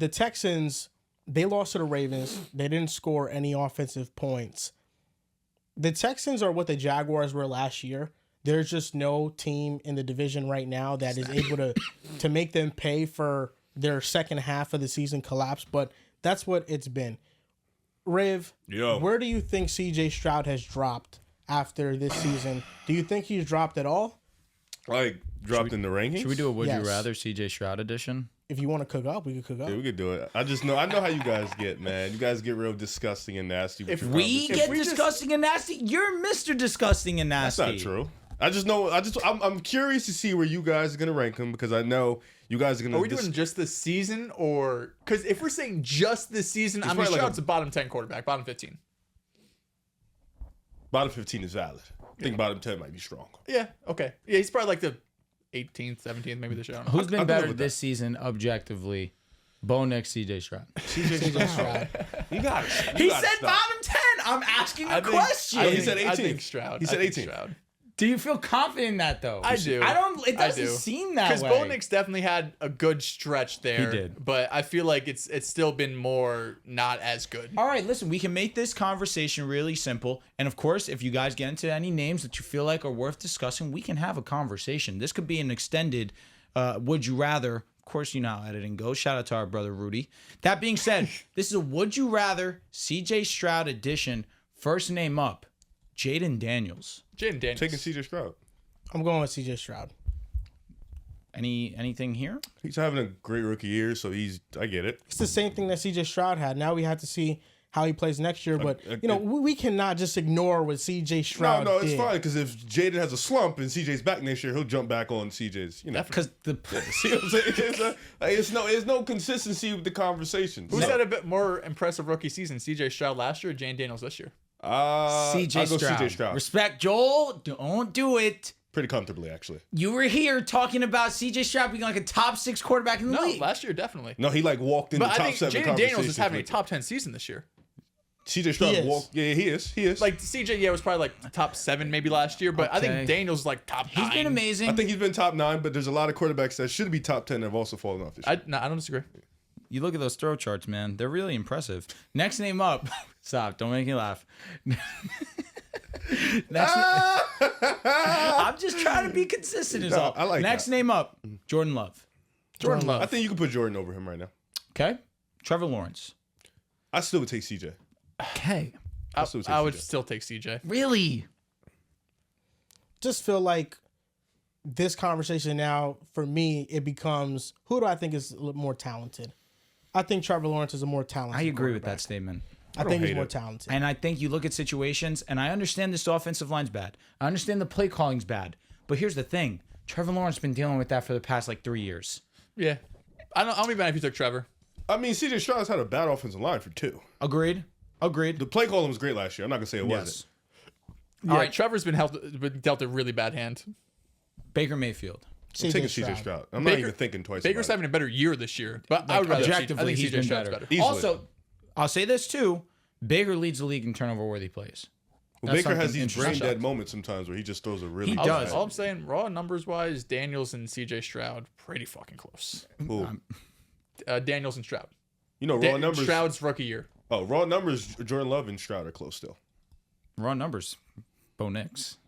the Texans, they lost to the Ravens. They didn't score any offensive points. The Texans are what the Jaguars were last year. There's just no team in the division right now that is able to make them pay for their second half of the season collapse, but that's what it's been. Riv, where do you think CJ Stroud has dropped after this season? Do you think he's dropped at all? Like, dropped in the rankings? Should we do a Would You Rather CJ Stroud edition? If you want to cook up, we could cook up. Yeah, we could do it. I know how you guys get, man. You guys get real disgusting and nasty. If we get disgusting and nasty, you're Mr. Disgusting and Nasty. That's not true. I'm curious to see where you guys are gonna rank him because I know you guys are gonna. Are we doing just this season, or because if we're saying just this season, I mean, Stroud's a bottom 10 quarterback, bottom 15. Bottom 15 is valid. I think bottom 10 might be strong. Yeah. Okay. Yeah, he's probably like the 18th, 17th, maybe this year. I don't know. Who's been better this season objectively? Bo Nix, CJ Stroud. CJ Stroud. You got it. He said bottom 10. I'm asking a question. He said 18. I think Stroud. He said 18. Stroud. Do you feel confident in that though? I do. It doesn't seem that way. Because Bo Nix definitely had a good stretch there. He did. But I feel like it's still been more not as good. All right, listen, we can make this conversation really simple. And of course, if you guys get into any names that you feel like are worth discussing, we can have a conversation. This could be an extended Would You Rather. Of course, you know how editing goes. Shout out to our brother Rudy. That being said, this is a Would You Rather CJ Stroud edition. First name up, Jaden Daniels. Jaden Daniels. Taking CJ Stroud. I'm going with CJ Stroud. Anything here? He's having a great rookie year, so I get it. It's the same thing that CJ Stroud had. Now we have to see how he plays next year, but we cannot just ignore what CJ Stroud No, it's did. fine because if Jaden has a slump and CJ's back next year, he'll jump back on CJ's. Because See what I'm saying? There's no consistency with the conversation. Who's had a bit more impressive rookie season, CJ Stroud last year or Jaden Daniels this year? CJ Stroud. Respect, Joel. Don't do it. Pretty comfortably, actually. You were here talking about CJ Stroud being like a top 6 quarterback in the league. No, last year definitely. No, he walked in the top 7 conversation. Jaden Daniels is having a top 10 season this year. CJ Stroud walked. Yeah, he is. Like CJ, was probably like top 7 maybe last year, but I think Daniels is like top 9. He's been amazing. I think he's been top 9, but there's a lot of quarterbacks that should be top 10 that have also fallen off this year. I don't disagree. You look at those throw charts, man. They're really impressive. Next name up. Stop. Don't make me laugh. I'm just trying to be consistent is all. I like Next that. name up. Jordan Love. Jordan Love. I think you can put Jordan over him right now. Okay. Trevor Lawrence. I still would take CJ. Okay. I would still take CJ. Really? Just feel like this conversation now, for me, it becomes, who do I think is a little more talented? I think Trevor Lawrence is a more talented I agree with that statement. I think he's more talented. And I think you look at situations, and I understand this offensive line's bad. I understand the play calling's bad. But here's the thing. Trevor Lawrence has been dealing with that for the past, 3 years. Yeah. I don't be mad if you took Trevor. I mean, CJ Stroud's had a bad offensive line for 2. Agreed. The play calling was great last year. I'm not going to say it wasn't. All right, Trevor's been dealt a really bad hand. Baker Mayfield. I'm taking CJ Stroud. I'm not even thinking twice Baker's about having a better year this year, but I would rather objectively, he's been Stroud's better. Easily. Also, I'll say this too. Baker leads the league in turnover-worthy plays. Well, Baker has these interesting. brain dead moments sometimes where he just throws a really. He does. All I'm saying, raw numbers-wise, Daniels and CJ Stroud, pretty fucking close. Ooh. Daniels and Stroud. Raw numbers. Stroud's rookie year. Oh, raw numbers. Jordan Love and Stroud are close still. Raw numbers. Bo Nix.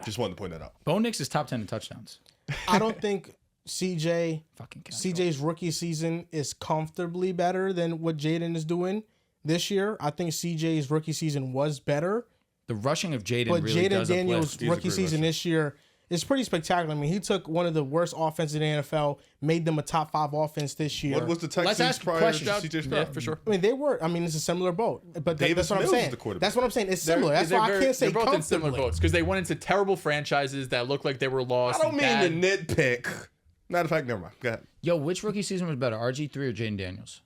Just wanted to point that out. Bo Nix is top 10 in touchdowns. I don't think CJ's rookie season is comfortably better than what Jaden is doing this year. I think CJ's rookie season was better. The rushing of Jaden But really Jaden Daniels' uplift. rookie season this year is pretty spectacular. I mean, he took one of the worst offenses in the NFL, made them a top 5 offense this year. What was the Texans ask prior questions. to CJ Stroud? Yeah, for sure. I mean, they were. I mean, it's a similar boat. But Davis that's what I'm Mills is saying. the quarterback. That's what I'm saying. It's similar. That's why I can't say they're both in similar comfortably. boats because they went into terrible franchises that looked like they were lost. I don't mean and to nitpick. Matter of fact, never mind. Go ahead. Yo, which rookie season was better, RG3 or Jaden Daniels?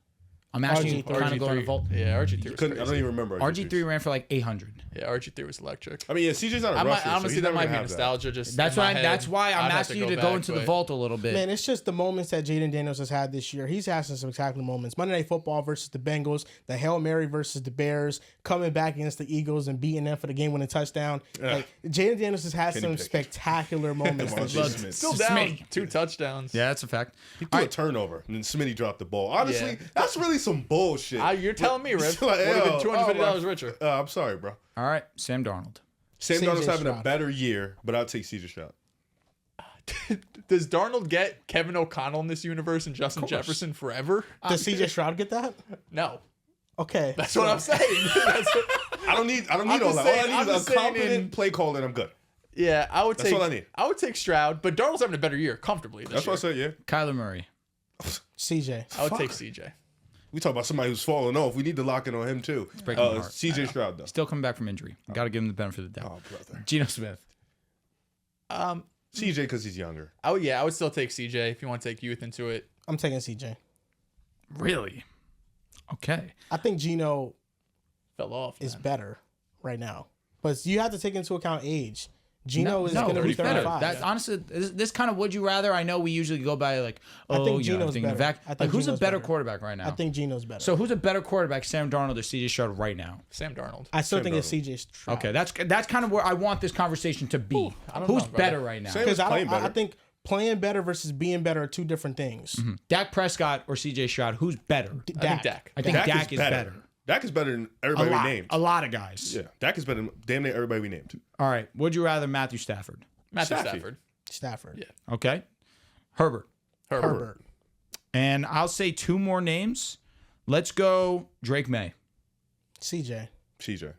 I'm asking you to kind of go on a vault. Yeah, RG3 was I crazy. don't even remember. RG3 ran for like 800. Yeah, RG3 was electric. I mean, yeah, CJ's not a rusher. Honestly, so that might be nostalgia. Just That's in my why. head. That's why I'm I'd have asking you to go back, into the but- vault a little bit. Man, it's just the moments that Jaden Daniels has had this year. He's had some spectacular moments. Monday Night Football versus the Bengals, the Hail Mary versus the Bears, coming back against the Eagles and beating them for the game-winning touchdown. Like, Jaden Daniels has had some spectacular moments this year. Smith. Still down Smitty. 2 touchdowns. Yeah, that's a fact. He threw a turnover, and then Smitty dropped the ball. Honestly, that's really some bullshit. You're telling me, Riv. It's like, Would have been yo, $250 richer. I'm sorry, bro. All right, Sam Darnold. Sam CJ Darnold's having a Stroud. better year, but I'll take CJ Stroud. Does Darnold get Kevin O'Connell in this universe and Justin Jefferson forever? Does CJ Stroud get that? No. Okay. That's what I'm saying. I don't need all that. just All saying- I need I'm is just a saying competent play call, and I'm good. Yeah, I would That's take. all I need. I would take Stroud, but Darnold's having a better year comfortably. That's what I said, yeah. Kyler Murray. CJ. I would take CJ. We talk about somebody who's falling off. We need to lock in on him, too. breaking my heart. CJ Stroud, though. Still coming back from injury. Got to give him the benefit of the doubt. Oh, brother. Geno Smith. CJ because he's younger. I would still take CJ if you want to take youth into it. I'm taking CJ. Really? Okay. I think Gino Fell off. is man. better right now. But you have to take into account age. Gino is no, going to be he's better. 35. That's honestly this kind of would you rather. I know we usually go by like, I think you know, Geno's thinking better. back. I think Like, who's a Geno's better better. quarterback right now? I think Gino's better. So who's a better quarterback, Sam Darnold or CJ Stroud right now? Sam Darnold. I still Sam think it's Darnold. CJ Stroud. Okay, that's kind of where I want this conversation to be. I don't Who's know, brother. better right now? Sam- Because playing I better. think playing better versus being better are two different things. Dak Prescott or CJ Stroud? Who's better? I think Dak. I think Dak is better. Dak is better than A everybody we lot, named. a lot of guys. Yeah, Dak is better than damn near everybody we named. All right. Would you rather Matthew Stafford? Matthew Staffy. Stafford. Stafford. Yeah. Okay. Herbert. Herbert. And I'll say two more names. Let's go Drake May. CJ. CJ.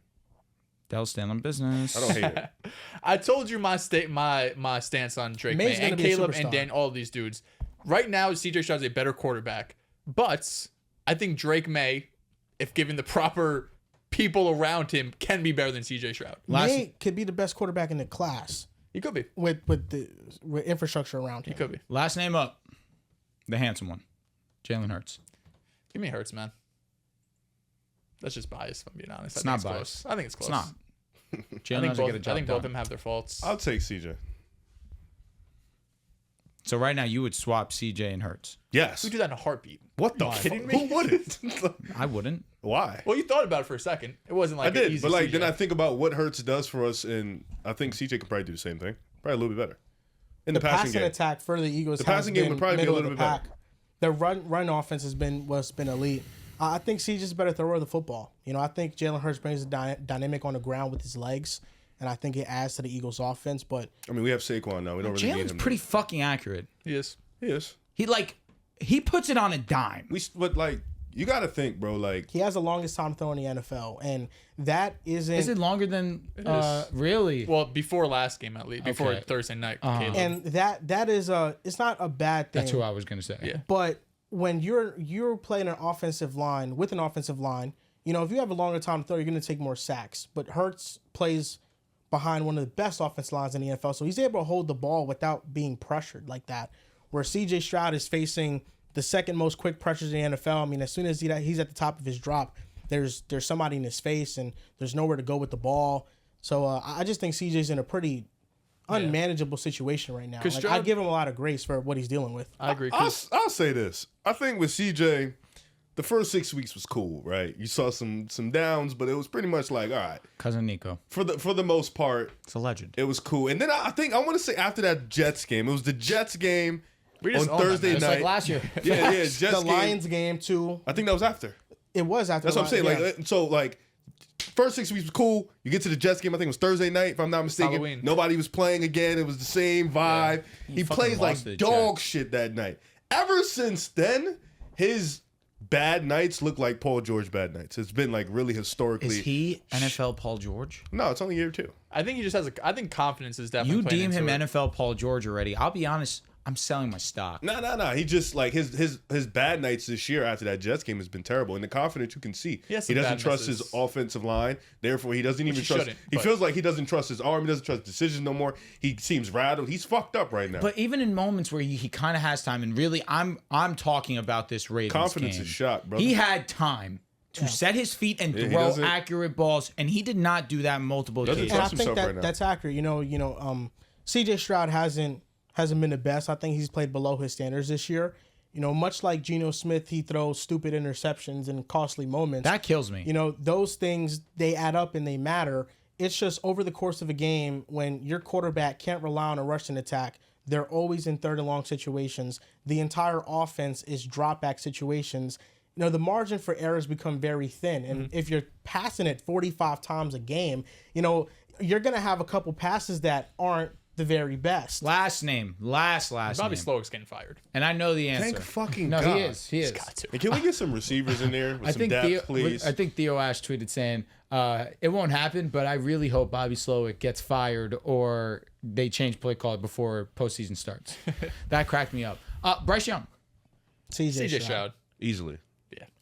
Dallas staying on business. I don't hate it. I told you my stance on Drake May's May gonna and be a Caleb superstar. and Dan, all of these dudes. Right now, CJ Stroud's a better quarterback, but I think Drake May, if given the proper people around him, can be better than CJ Stroud. May could be the best quarterback in the class He could be. with infrastructure around him. He could be. Last name up. The handsome one. Jalen Hurts. Give me Hurts, man. That's just bias, if I'm being honest. It's not bias. Close. I think it's close. It's not. I Jalen think, has to both, get a job I think both of done. them have their faults. I'll take CJ. So right now you would swap CJ and Hurts. Yes. We do that in a heartbeat. What the You fuck? kidding me? Who wouldn't? I wouldn't. Why? Well, you thought about it for a second. It wasn't like I an did, easy but like CJ. then I think about what Hurts does for us, and I think CJ could probably do the same thing. Probably a little bit better in the, passing game. attack for the Eagles. The has passing game been would probably be a middle little of bit the better. pack. The run offense has been elite. I think CJ's a better thrower of the football. You know, I think Jalen Hurts brings a dynamic on the ground with his legs, and I think it adds to the Eagles' offense. But I mean, we have Saquon now. We don't really need Jalen's him. pretty fucking accurate. He is. He is. He puts it on a dime. But like you got to think, bro. Like he has the longest time throwing in the NFL, and that isn't. Is it longer than is. really? Well, before last game at least. Before Okay. Thursday night. Uh-huh. Caleb. And that is it's not a bad thing. That's who I was gonna say. Yeah. But when you're playing an offensive line with an offensive line, you know, if you have a longer time to throw, you're going to take more sacks. But Hurts plays behind one of the best offensive lines in the NFL, so he's able to hold the ball without being pressured like that. Where CJ Stroud is facing the second most quick pressures in the NFL. I mean, as soon as he's at the top of his drop, there's somebody in his face, and there's nowhere to go with the ball. So I just think CJ's in a pretty unmanageable situation right now. 'Cause Like, Stroud- I give him a lot of grace for what he's dealing with. I agree. 'cause I'll say this. I think with CJ, the first 6 weeks was cool, right? You saw some downs, but it was pretty much like, all right, Cousin Nico. for the most part, It's a legend. it was cool. And then I think I want to say after that Jets game, it was the Jets game We just on own that, Thursday man. It's night. like last year. Yeah, Jets The game. Lions game too. I think that was after. It was after. That's what I'm saying. Like so, like first 6 weeks was cool. You get to the Jets game. I think it was Thursday night, if I'm not mistaken. Halloween. Nobody was playing again. It was the same vibe. He fucking plays like lost to the dog Jets. shit that night. Ever since then, his bad nights look like Paul George bad nights. It's been like really historically. Is he NFL Paul George? No, it's only a year or two. I think he just has I think confidence is definitely You playing deem him into it. NFL Paul George already. I'll be honest. I'm selling my stock. No. He just like his bad nights this year after that Jets game has been terrible. And the confidence you can see. He has He some doesn't bad trust misses. his offensive line. Therefore, he doesn't even he trust. shouldn't, He but- feels like he doesn't trust his arm. He doesn't trust decisions no more. He seems rattled. He's fucked up right now. But even in moments where he kind of has time, and really, I'm talking about this Ravens Confidence game. is shot, brother. He had time to set his feet and he throw doesn't- accurate balls, and he did not do that multiple Doesn't occasions. And I trust think himself right now. that's accurate. CJ Stroud hasn't been the best. I think he's played below his standards this year. Much like Geno Smith, he throws stupid interceptions in costly moments. That kills me. Those things, they add up and they matter. It's just over the course of a game when your quarterback can't rely on a rushing attack. They're always in third and long situations. The entire offense is drop back situations. The margin for errors become very thin. And if you're passing it 45 times a game, you're going to have a couple passes that aren't the very best. Last name. Last Bobby name. Slowick's getting fired. And I know the answer. Thank fucking no, God. he is. He is. Got to. And can we get some receivers in there with some depth, please? I think Theo Ash tweeted saying, it won't happen, but I really hope Bobby Slowick gets fired or they change play call before postseason starts. That cracked me up. Bryce Young. CJ Stroud. Easily.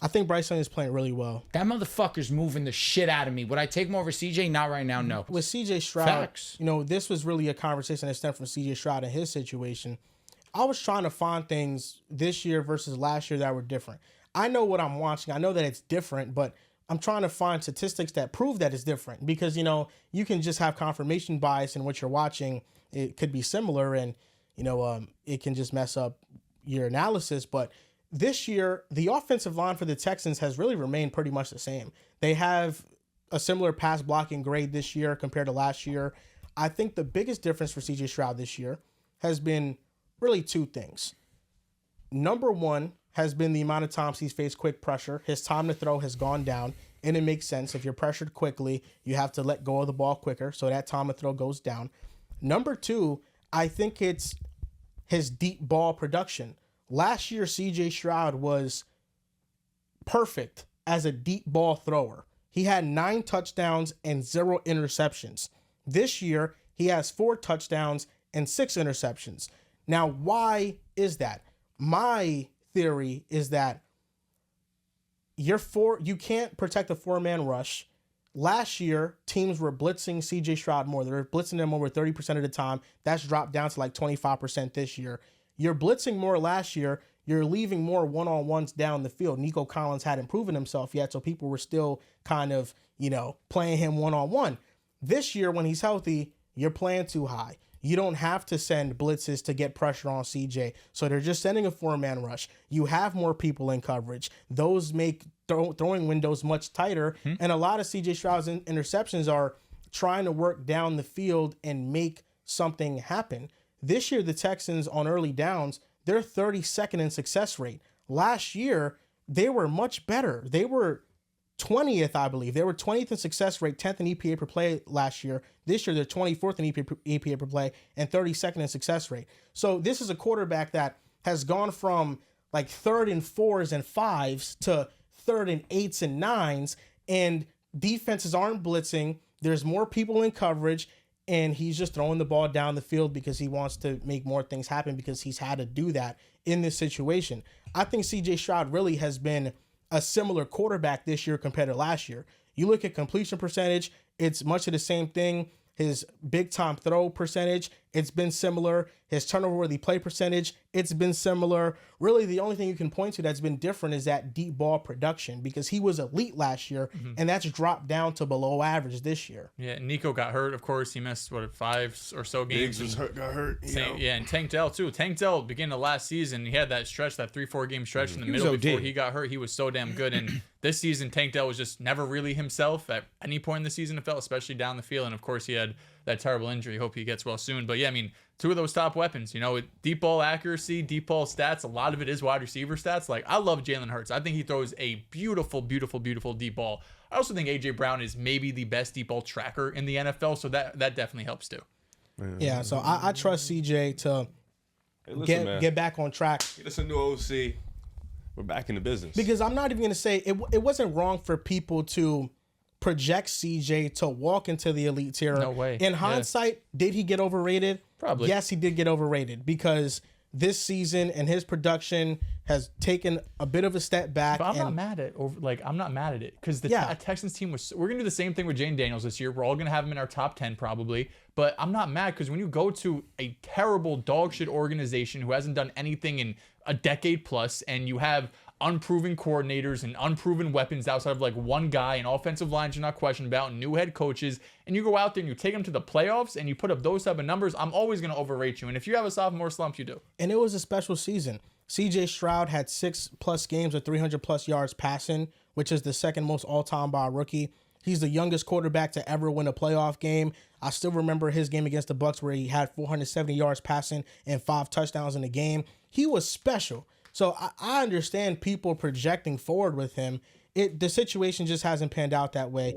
I think Bryce Young is playing really well. That motherfucker's moving the shit out of me. Would I take him over CJ? Not right now, no. With CJ Stroud, Facts. this was really a conversation that stemmed from CJ Stroud and his situation. I was trying to find things this year versus last year that were different. I know what I'm watching. I know that it's different, but I'm trying to find statistics that prove that it's different because, you can just have confirmation bias in what you're watching. It could be similar and, it can just mess up your analysis. But this year, the offensive line for the Texans has really remained pretty much the same. They have a similar pass blocking grade this year compared to last year. I think the biggest difference for CJ Stroud this year has been really two things. Number one has been the amount of times he's faced quick pressure. His time to throw has gone down, and it makes sense. If you're pressured quickly, you have to let go of the ball quicker, so that time to throw goes down. Number two, I think it's his deep ball production. Last year, CJ Stroud was perfect as a deep ball thrower. He had 9 touchdowns and 0 interceptions. This year, he has 4 touchdowns and 6 interceptions. Now, why is that? My theory is that you can't protect a 4-man rush. Last year, teams were blitzing CJ Stroud more. They were blitzing him over 30% of the time. That's dropped down to like 25% this year. You're blitzing more last year. You're leaving more one-on-ones down the field. Nico Collins hadn't proven himself yet, so people were still kind of, playing him one-on-one. This year, when he's healthy, you're playing too high. You don't have to send blitzes to get pressure on CJ. So they're just sending a 4-man rush. You have more people in coverage. Those make throwing windows much tighter. And a lot of CJ Stroud's interceptions are trying to work down the field and make something happen. This year, the Texans on early downs, they're 32nd in success rate. Last year, they were much better. They were 20th, I believe. They were 20th in success rate, 10th in EPA per play last year. This year, they're 24th in EPA per play and 32nd in success rate. So this is a quarterback that has gone from like 3rd and 4s and 5s to 3rd and 8s and 9s, and defenses aren't blitzing. There's more people in coverage, and he's just throwing the ball down the field because he wants to make more things happen because he's had to do that in this situation. I think CJ Stroud really has been a similar quarterback this year compared to last year. You look at completion percentage, it's much of the same thing. His big time throw percentage, it's been similar. His turnover worthy play percentage, it's been similar. Really, the only thing you can point to that's been different is that deep ball production because he was elite last year, and that's dropped down to below average this year. Yeah, Nico got hurt, of course. He missed, 5 or so games. Diggs got hurt. Yeah, and Tank Dell, too. Tank Dell, beginning of last season, he had that stretch, that 3-4 game stretch in the middle OD. before he got hurt. He was so damn good. And this season, Tank Dell was just never really himself at any point in the season, it felt, especially down the field. And, of course, he had that terrible injury. Hope he gets well soon. But, yeah, I mean, 2 of those top weapons, with deep ball accuracy, deep ball stats, a lot of it is wide receiver stats. Like, I love Jalen Hurts. I think he throws a beautiful, beautiful, beautiful deep ball. I also think A.J. Brown is maybe the best deep ball tracker in the NFL, so that definitely helps too. Yeah, so I trust CJ to get back on track. Get us a new OC. We're back in the business. Because I'm not even going to say it wasn't wrong for people to project CJ to walk into the elite tier. No way. In hindsight, did he get overrated? Probably. Yes, he did get overrated because this season and his production has taken a bit of a step back. But I'm not and mad at I'm not mad at it because the Yeah. Texans team was. We're gonna do the same thing with Jane Daniels this year. We're all gonna have him in our top 10 probably. But I'm not mad because when you go to a terrible dog shit organization who hasn't done anything in a decade plus, and you have unproven coordinators and unproven weapons outside of like one guy, and offensive lines you're not questioned about, and new head coaches, and you go out there and you take them to the playoffs and you put up those type of numbers, I'm always gonna overrate you. And if you have a sophomore slump, you do. And it was a special season. CJ Stroud had 6+ games of 300+ yards passing, which is the second most all-time by a rookie. He's the youngest quarterback to ever win a playoff game. I still remember his game against the Bucs where he had 470 yards passing and 5 touchdowns in the game. He was special. So I understand people projecting forward with him. The situation just hasn't panned out that way.